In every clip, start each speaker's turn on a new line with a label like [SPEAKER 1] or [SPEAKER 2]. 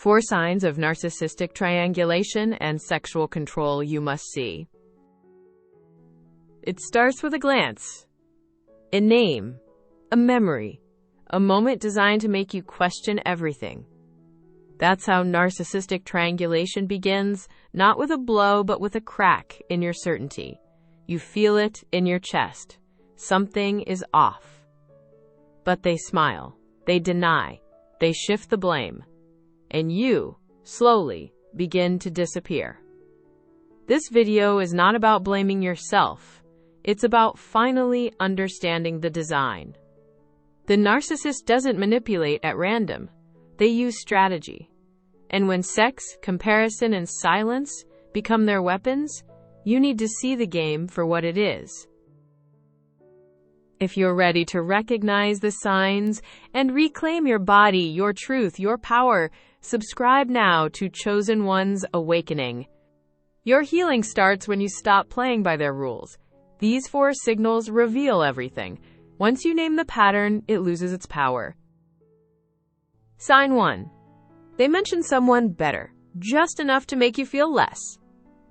[SPEAKER 1] 4 signs of narcissistic triangulation and sexual control you must see. It starts with a glance, a name, a memory, a moment designed to make you question everything. That's how narcissistic triangulation begins, not with a blow, but with a crack in your certainty. You feel it in your chest. Something is off. But they smile, they deny, they shift the blame, and you, slowly, begin to disappear. This video is not about blaming yourself. It's about finally understanding the design. The narcissist doesn't manipulate at random. They use strategy. And when sex, comparison, and silence become their weapons, you need to see the game for what it is. If you're ready to recognize the signs and reclaim your body, your truth, your power, subscribe now to Chosen One's Awakening. Your healing starts when you stop playing by their rules. These 4 signals reveal everything. Once you name the pattern, it loses its power. Sign 1. They mention someone better, just enough to make you feel less.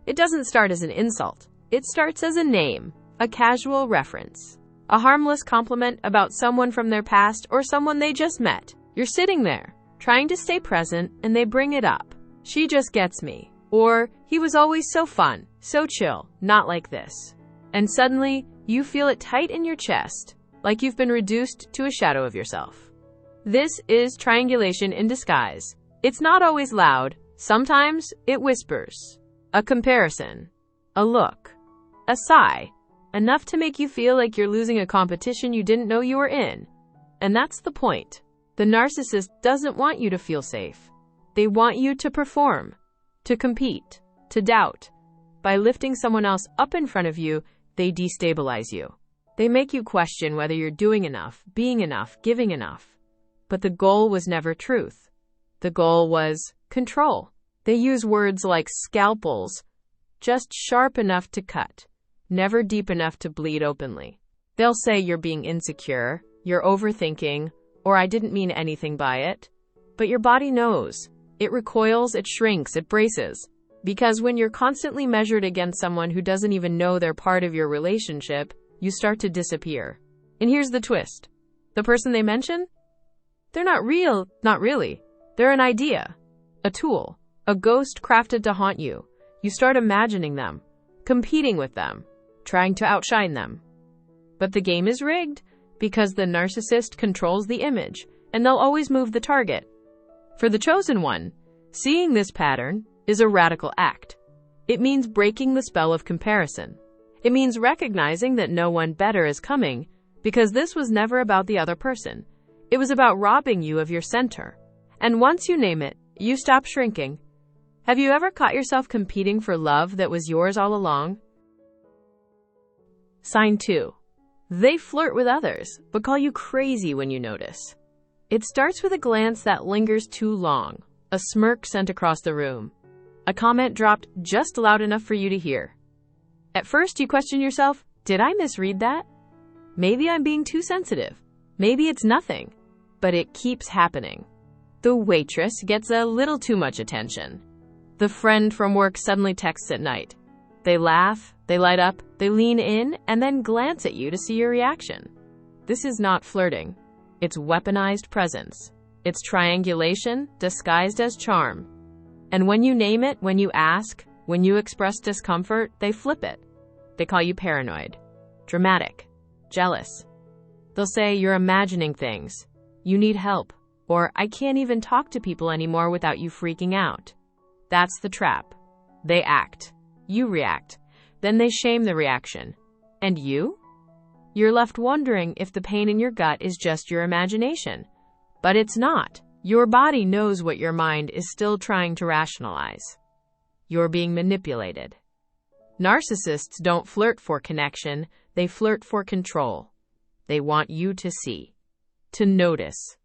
[SPEAKER 1] It doesn't start as an insult. It starts as a name, a casual reference, a harmless compliment about someone from their past or someone they just met. You're sitting there, trying to stay present, and they bring it up. She just gets me. Or, he was always so fun, so chill, not like this. And suddenly, you feel it tight in your chest, like you've been reduced to a shadow of yourself. This is triangulation in disguise. It's not always loud. Sometimes it whispers. A comparison, a look, a sigh, enough to make you feel like you're losing a competition you didn't know you were in. And that's the point. The narcissist doesn't want you to feel safe. They want you to perform, to compete, to doubt. By lifting someone else up in front of you, they destabilize you. They make you question whether you're doing enough, being enough, giving enough. But the goal was never truth. The goal was control. They use words like scalpels, just sharp enough to cut, never deep enough to bleed openly. They'll say you're being insecure, you're overthinking, or I didn't mean anything by it. But your body knows. It recoils, it shrinks, it braces. Because when you're constantly measured against someone who doesn't even know they're part of your relationship, you start to disappear. And here's the twist. The person they mention? They're not real, not really. They're an idea, a tool, a ghost crafted to haunt you. You start imagining them, competing with them, trying to outshine them. But the game is rigged because the narcissist controls the image, and they'll always move the target. For the chosen one, seeing this pattern is a radical act. It means breaking the spell of comparison. It means recognizing that no one better is coming, because this was never about the other person. It was about robbing you of your center. And once you name it, you stop shrinking. Have you ever caught yourself competing for love that was yours all along? Sign 2. They flirt with others, but call you crazy when you notice. It starts with a glance that lingers too long, a smirk sent across the room, a comment dropped just loud enough for you to hear. At first, you question yourself, did I misread that? Maybe I'm being too sensitive. Maybe it's nothing. But it keeps happening. The waitress gets a little too much attention. The friend from work suddenly texts at night. They laugh, they light up, they lean in, and then glance at you to see your reaction. This is not flirting. It's weaponized presence. It's triangulation disguised as charm. And when you name it, when you ask, when you express discomfort, they flip it. They call you paranoid, dramatic, jealous. They'll say you're imagining things. You need help. Or I can't even talk to people anymore without you freaking out. That's the trap. They act. You react. Then they shame the reaction. And you? You're left wondering if the pain in your gut is just your imagination. But it's not. Your body knows what your mind is still trying to rationalize. You're being manipulated. Narcissists don't flirt for connection. They flirt for control. They want you to see, to notice.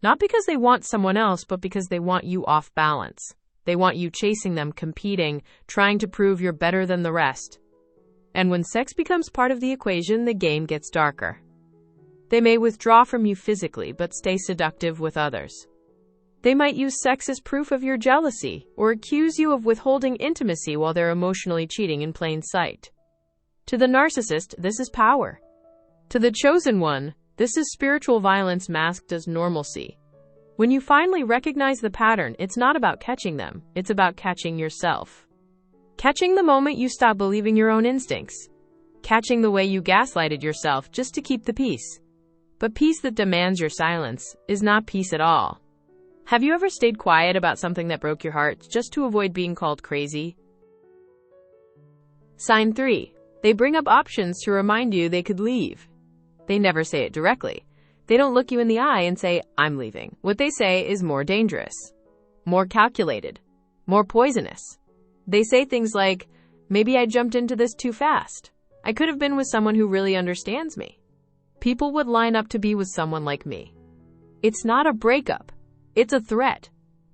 [SPEAKER 1] Not because they want someone else, but because they want you off balance. They want you chasing them, competing, trying to prove you're better than the rest. And when sex becomes part of the equation, the game gets darker. They may withdraw from you physically, but stay seductive with others. They might use sex as proof of your jealousy or accuse you of withholding intimacy while they're emotionally cheating in plain sight. To the narcissist, this is power. To the chosen one, this is spiritual violence masked as normalcy. When you finally recognize the pattern, it's not about catching them, it's about catching yourself. Catching the moment you stop believing your own instincts. Catching the way you gaslighted yourself just to keep the peace. But peace that demands your silence is not peace at all. Have you ever stayed quiet about something that broke your heart just to avoid being called crazy? Sign 3. They bring up options to remind you they could leave. They never say it directly. They don't look you in the eye and say, "I'm leaving." What they say is more dangerous, more calculated, more poisonous. They say things like, "Maybe I jumped into this too fast. I could have been with someone who really understands me. People would line up to be with someone like me." It's not a breakup. It's a threat.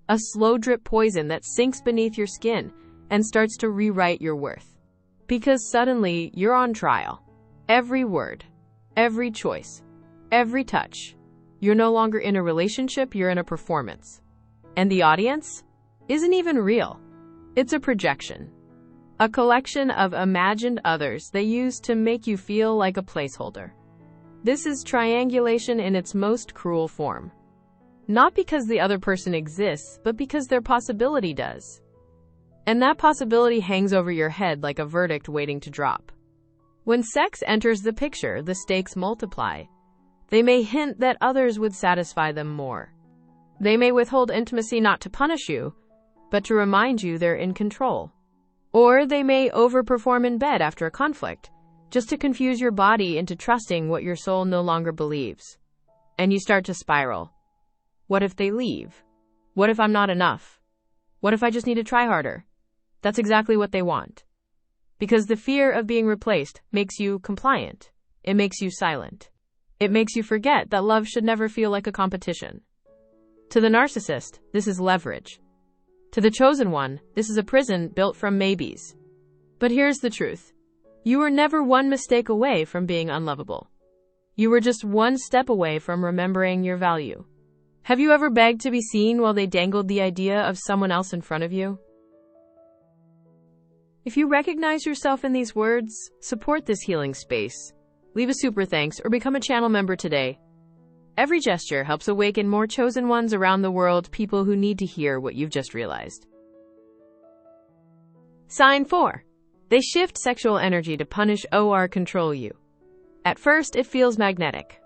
[SPEAKER 1] A slow drip poison that sinks beneath your skin and starts to rewrite your worth. Because suddenly you're on trial. Every word, every choice, every touch. You're no longer in a relationship, you're in a performance. And the audience isn't even real. It's a projection. A collection of imagined others they use to make you feel like a placeholder. This is triangulation in its most cruel form. Not because the other person exists, but because their possibility does. And that possibility hangs over your head like a verdict waiting to drop. When sex enters the picture, the stakes multiply. They may hint that others would satisfy them more. They may withhold intimacy not to punish you, but to remind you they're in control. Or they may overperform in bed after a conflict, just to confuse your body into trusting what your soul no longer believes. And you start to spiral. What if they leave? What if I'm not enough? What if I just need to try harder? That's exactly what they want. Because the fear of being replaced makes you compliant. It makes you silent. It makes you forget that love should never feel like a competition. To the narcissist, this is leverage. To the chosen one, this is a prison built from maybes. But here's the truth. You were never one mistake away from being unlovable. You were just one step away from remembering your value. Have you ever begged to be seen while they dangled the idea of someone else in front of you? If you recognize yourself in these words, support this healing space. Leave a super thanks or become a channel member today. Every gesture helps awaken more chosen ones around the world, people who need to hear what you've just realized. Sign 4. They shift sexual energy to punish or control you. At first, it feels magnetic.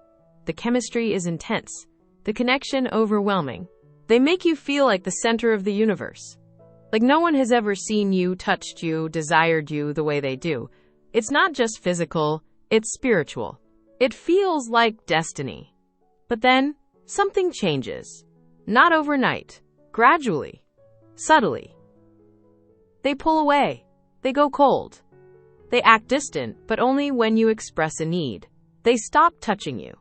[SPEAKER 1] The chemistry is intense. The connection overwhelming. They make you feel like the center of the universe. Like no one has ever seen you, touched you, desired you the way they do. It's not just physical, it's spiritual. It feels like destiny. But then, something changes. Not overnight. Gradually. Subtly. They pull away. They go cold. They act distant, but only when you express a need. They stop touching you.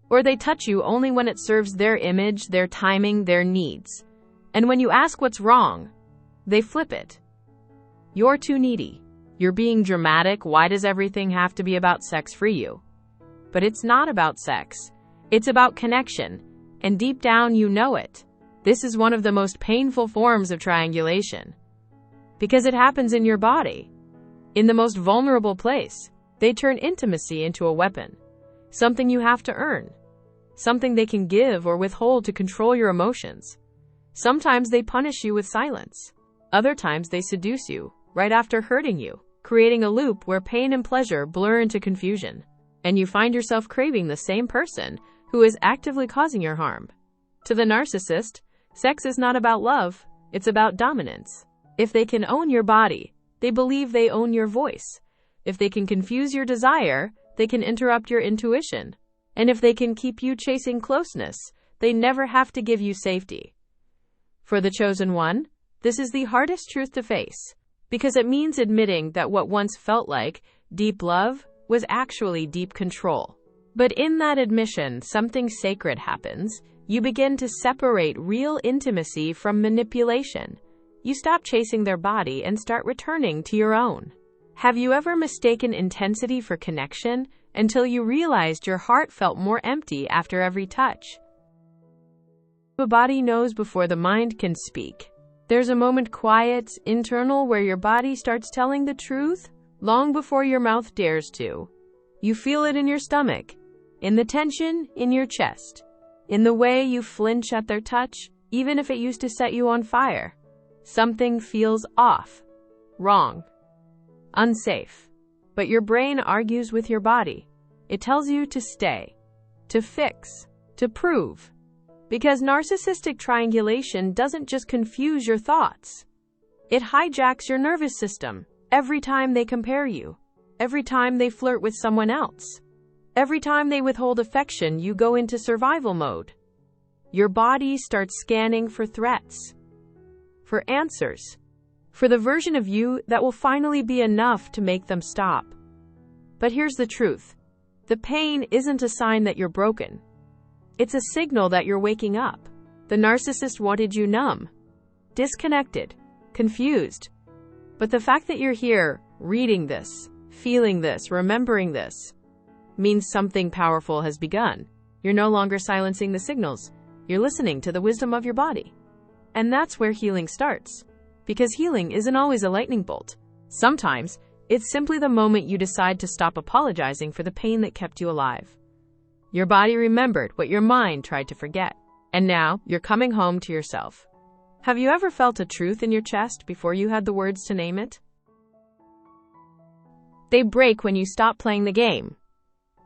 [SPEAKER 1] Or they touch you only when it serves their image, their timing, their needs. And when you ask what's wrong, they flip it. You're too needy. You're being dramatic. Why does everything have to be about sex for you? But it's not about sex. It's about connection. And deep down, you know it. This is one of the most painful forms of triangulation. Because it happens in your body. In the most vulnerable place. They turn intimacy into a weapon. Something you have to earn. Something they can give or withhold to control your emotions. Sometimes they punish you with silence. Other times they seduce you, right after hurting you, creating a loop where pain and pleasure blur into confusion. And you find yourself craving the same person who is actively causing your harm. To the narcissist, sex is not about love, it's about dominance. If they can own your body, they believe they own your voice. If they can confuse your desire, they can interrupt your intuition. And if they can keep you chasing closeness, they never have to give you safety. For the chosen one, this is the hardest truth to face, because it means admitting that what once felt like deep love was actually deep control. But in that admission, something sacred happens. You begin to separate real intimacy from manipulation. You stop chasing their body and start returning to your own. Have you ever mistaken intensity for connection until you realized your heart felt more empty after every touch? The body knows before the mind can speak. There's a moment quiet, internal, where your body starts telling the truth long before your mouth dares to. You feel it in your stomach, in the tension in your chest, in the way you flinch at their touch, even if it used to set you on fire. Something feels off, wrong, unsafe. But your brain argues with your body. It tells you to stay, to fix, to prove. Because narcissistic triangulation doesn't just confuse your thoughts. It hijacks your nervous system every time they compare you, every time they flirt with someone else. Every time they withhold affection, you go into survival mode. Your body starts scanning for threats, for answers, for the version of you that will finally be enough to make them stop. But here's the truth. The pain isn't a sign that you're broken. It's a signal that you're waking up. The narcissist wanted you numb, disconnected, confused. But the fact that you're here, reading this, feeling this, remembering this, means something powerful has begun. You're no longer silencing the signals. You're listening to the wisdom of your body. And that's where healing starts. Because healing isn't always a lightning bolt. Sometimes, it's simply the moment you decide to stop apologizing for the pain that kept you alive. Your body remembered what your mind tried to forget. And now, you're coming home to yourself. Have you ever felt a truth in your chest before you had the words to name it? They break when you stop playing the game.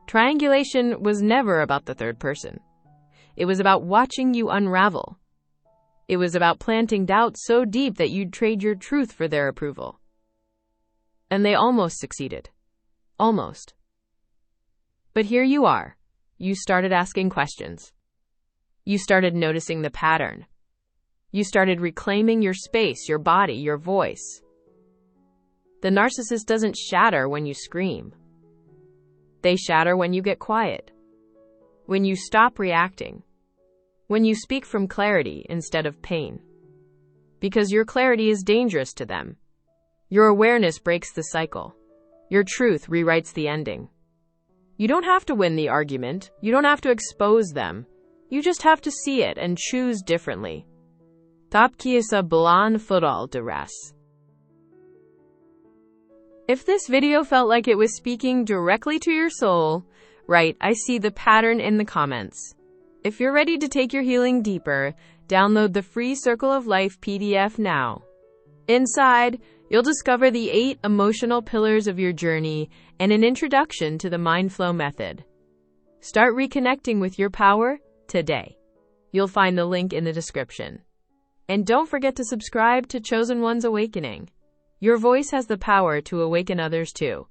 [SPEAKER 1] Triangulation was never about the third person. It was about watching you unravel. It was about planting doubt so deep that you'd trade your truth for their approval. And they almost succeeded. Almost. But here you are. You started asking questions. You started noticing the pattern. You started reclaiming your space, your body, your voice. The narcissist doesn't shatter when you scream. They shatter when you get quiet, when you stop reacting, when you speak from clarity instead of pain. Because your clarity is dangerous to them. Your awareness breaks the cycle. Your truth rewrites the ending. You don't have to win the argument. You don't have to expose them. You just have to see it and choose differently. Tapki sa bulan fural duras. If this video felt like it was speaking directly to your soul, right, I see the pattern in the comments. If you're ready to take your healing deeper, download the free Circle of Life PDF now. Inside, you'll discover the 8 emotional pillars of your journey and an introduction to the Mind Flow method. Start reconnecting with your power today. You'll find the link in the description. And don't forget to subscribe to Chosen One's Awakening. Your voice has the power to awaken others too.